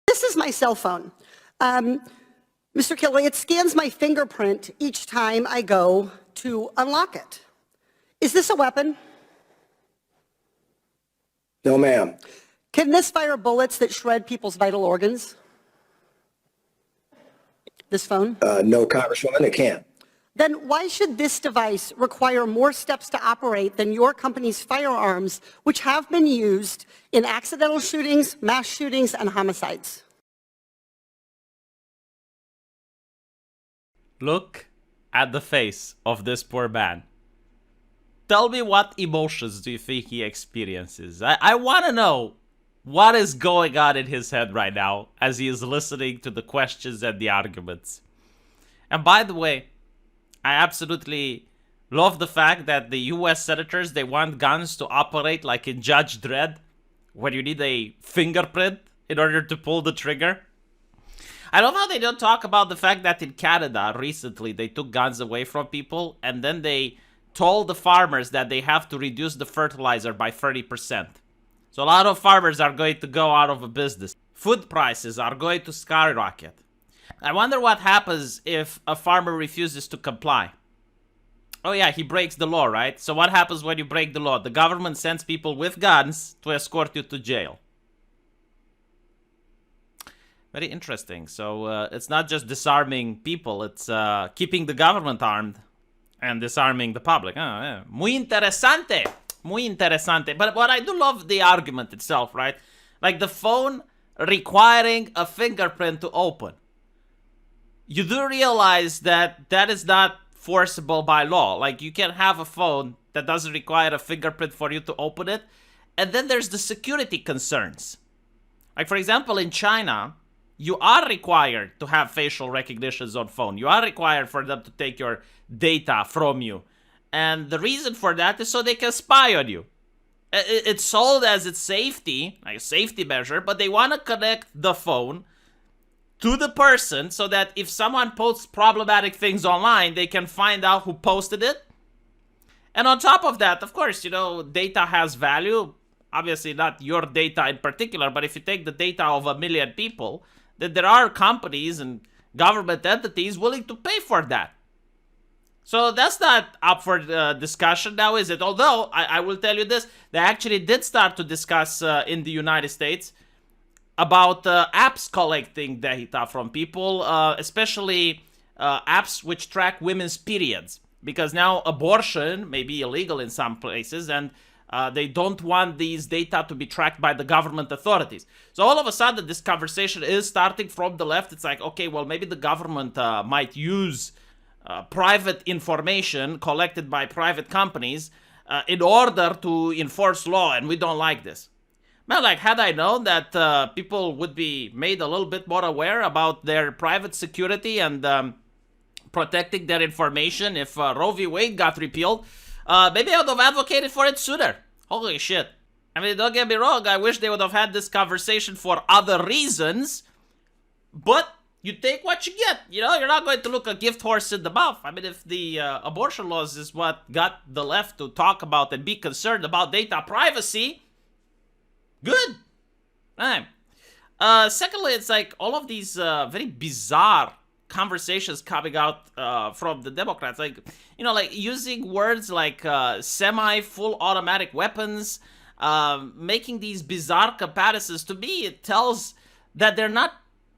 This is my cell phone. Mr. Kelly, it scans my fingerprint each time I go to unlock it. Is this a weapon? No, ma'am. Can this fire bullets that shred people's vital organs? This phone? No, Congresswoman, it can't. Then why should this device require more steps to operate than your company's firearms, which have been used in accidental shootings, mass shootings, and homicides? Look at the face of this poor man. Tell me, what emotions do you think he experiences? I want to know what is going on in his head right now as he is listening to the questions and the arguments. And by the way, I absolutely love the fact that the US senators, they want guns to operate like in Judge Dredd, where you need a fingerprint in order to pull the trigger. I love how they don't talk about the fact that in Canada recently they took guns away from people and then they told the farmers that they have to reduce the fertilizer by 30%. So a lot of farmers are going to go out of business. Food prices are going to skyrocket. I wonder what happens if a farmer refuses to comply. Oh yeah, he breaks the law, right? So what happens when you break the law? The government sends people with guns to escort you to jail. Very interesting. So it's not just disarming people, it's keeping the government armed and disarming the public. Oh, yeah. Muy interesante. Muy interesante. But I do love the argument itself, right? Like the phone requiring a fingerprint to open. You do realize that that is not forcible by law. Like you can have a phone that doesn't require a fingerprint for you to open it. And then there's the security concerns. Like for example, in China, you are required to have facial recognitions on phone. You are required for them to take your data from you. And the reason for that is so they can spy on you. It's sold as its safety, like a safety measure, but they want to connect the phone to the person so that if someone posts problematic things online, they can find out who posted it. And on top of that, of course, you know, data has value. Obviously not your data in particular, but if you take the data of 1 million people, that there are companies and government entities willing to pay for that. So that's not up for discussion now, is it? Although, I will tell you this, they actually did start to discuss in the United States about apps collecting data from people, especially apps which track women's periods. Because now abortion may be illegal in some places, and they don't want these data to be tracked by the government authorities. So all of a sudden, this conversation is starting from the left. It's like, okay, well, maybe the government might use private information collected by private companies in order to enforce law, and we don't like this. Man, like, had I known that people would be made a little bit more aware about their private security and protecting their information if Roe v. Wade got repealed, maybe I would have advocated for it sooner. Holy shit. I mean, don't get me wrong, I wish they would have had this conversation for other reasons, but you take what you get. You know, you're not going to look a gift horse in the mouth. I mean, if the abortion laws is what got the left to talk about and be concerned about data privacy, good. Right. Secondly, it's like all of these very bizarre conversations coming out from the Democrats, like, you know, like using words like semi-full automatic weapons, making these bizarre comparisons. To me, it tells that they're not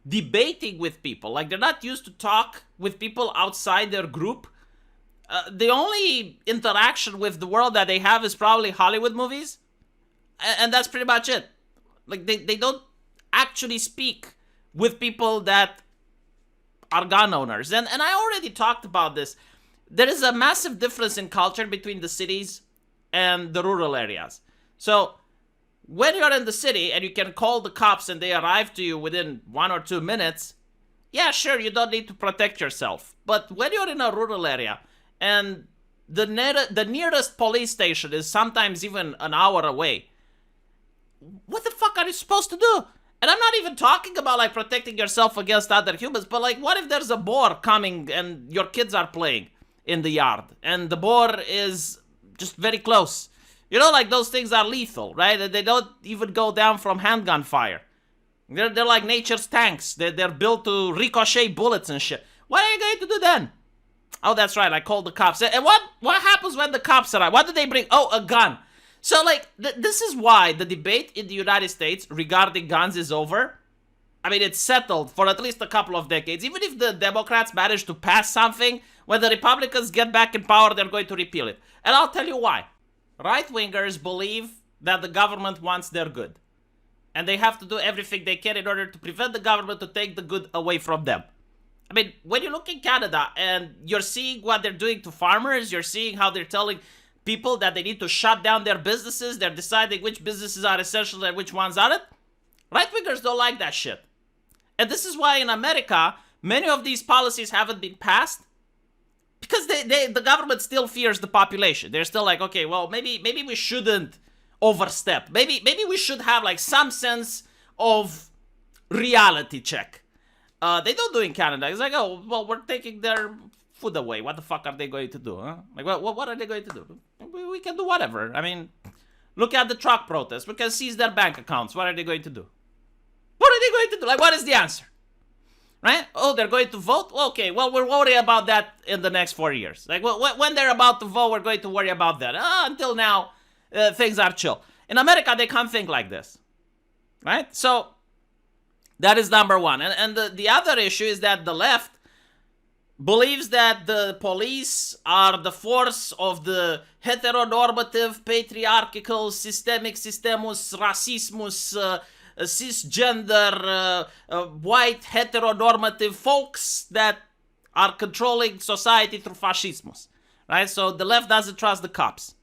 debating with people. Like, they're not used to talk with people outside their group. The only interaction with the world that they have is probably Hollywood movies, and that's pretty much it. Like, they don't actually speak with people that are gun owners. And I already talked about this. There is a massive difference in culture between the cities and the rural areas. So when you're in the city and you can call the cops and they arrive to you within 1 or 2 minutes, yeah, sure, you don't need to protect yourself. But when you're in a rural area and the nearest police station is sometimes even an hour away, what the fuck are you supposed to do? And I'm not even talking about like protecting yourself against other humans, but like, what if there's a boar coming and your kids are playing in the yard and the boar is just very close? You know, like those things are lethal, right? They don't even go down from handgun fire. They're like nature's tanks. They're built to ricochet bullets and shit. What are you going to do then? Oh, that's right. I called the cops. And what happens when the cops arrive? What do they bring? Oh, a gun. So, like, this is why the debate in the United States regarding guns is over. I mean, it's settled for at least a couple of decades. Even if the Democrats manage to pass something, when the Republicans get back in power, they're going to repeal it. And I'll tell you why. Right-wingers believe that the government wants their good. And they have to do everything they can in order to prevent the government to take the good away from them. I mean, when you look in Canada and you're seeing what they're doing to farmers, you're seeing how they're telling people that they need to shut down their businesses, they're deciding which businesses are essential and which ones aren't. Right-wingers don't like that shit. And this is why in America, many of these policies haven't been passed. Because the government still fears the population. They're still like, okay, well, maybe we shouldn't overstep. Maybe we should have like some sense of reality check. They don't do in Canada. It's like, oh, well, we're taking their food away. What the fuck are they going to do, huh? Like, what are they going to do? We can do whatever. I mean, look at the truck protests. We can seize their bank accounts. What are they going to do? What are they going to do? Like, what is the answer? Right? Oh, they're going to vote? Okay, well, we'll worry about that in the next 4 years. Like, when they're about to vote, we're going to worry about that. Until now, things are chill. In America, they can't think like this. Right? So, that is number one. And the other issue is that the left believes that the police are the force of the heteronormative, patriarchal, systemic, systemus, racismus, cisgender, white, heteronormative folks that are controlling society through fascismus. Right? So the left doesn't trust the cops.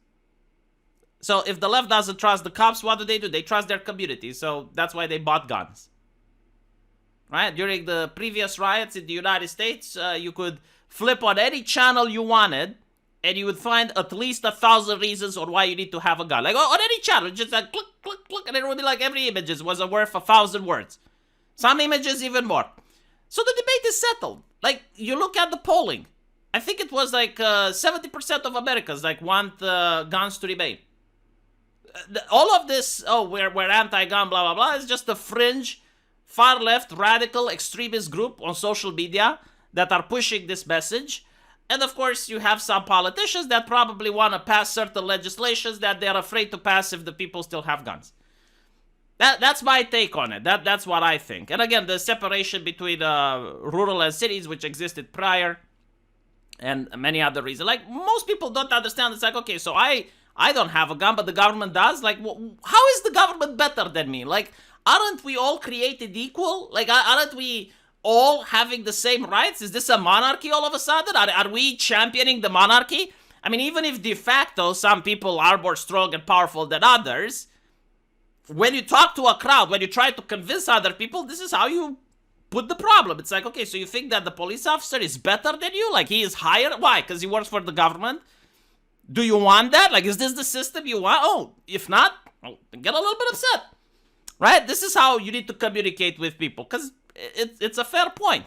So if the left doesn't trust the cops, what do? They trust their community. So that's why they bought guns. Right? During the previous riots in the United States, you could flip on any channel you wanted, and you would find at least 1,000 reasons on why you need to have a gun. Like, on any channel, just like, click, click, click, and it would be like every image was worth 1,000 words. Some images even more. So the debate is settled. Like, you look at the polling. I think it was like 70% of Americans like want guns to remain. All of this, we're anti-gun, blah, blah, blah, is just a fringe, far-left, radical, extremist group on social media that are pushing this message. And of course, you have some politicians that probably want to pass certain legislations that they're afraid to pass if the people still have guns. That's my take on it. That's what I think. And again, the separation between rural and cities, which existed prior, and many other reasons. Like, most people don't understand. It's like, okay, so I don't have a gun, but the government does. Like, how is the government better than me? Like, aren't we all created equal? Like, aren't we all having the same rights? Is this a monarchy all of a sudden? Are we championing the monarchy? I mean, even if de facto some people are more strong and powerful than others, when you talk to a crowd, when you try to convince other people, this is how you put the problem. It's like, okay, so you think that the police officer is better than you? Like, he is higher? Why? Because he works for the government? Do you want that? Like, is this the system you want? Oh, if not, get a little bit upset. Right? This is how you need to communicate with people, because it's a fair point.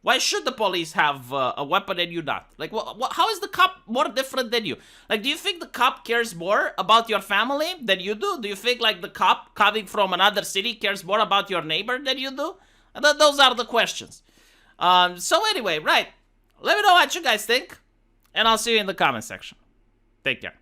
Why should the police have a weapon and you not? Like, how is the cop more different than you? Like, do you think the cop cares more about your family than you do? Do you think, like, the cop coming from another city cares more about your neighbor than you do? And those are the questions. So anyway, right. Let me know what you guys think, and I'll see you in the comment section. Take care.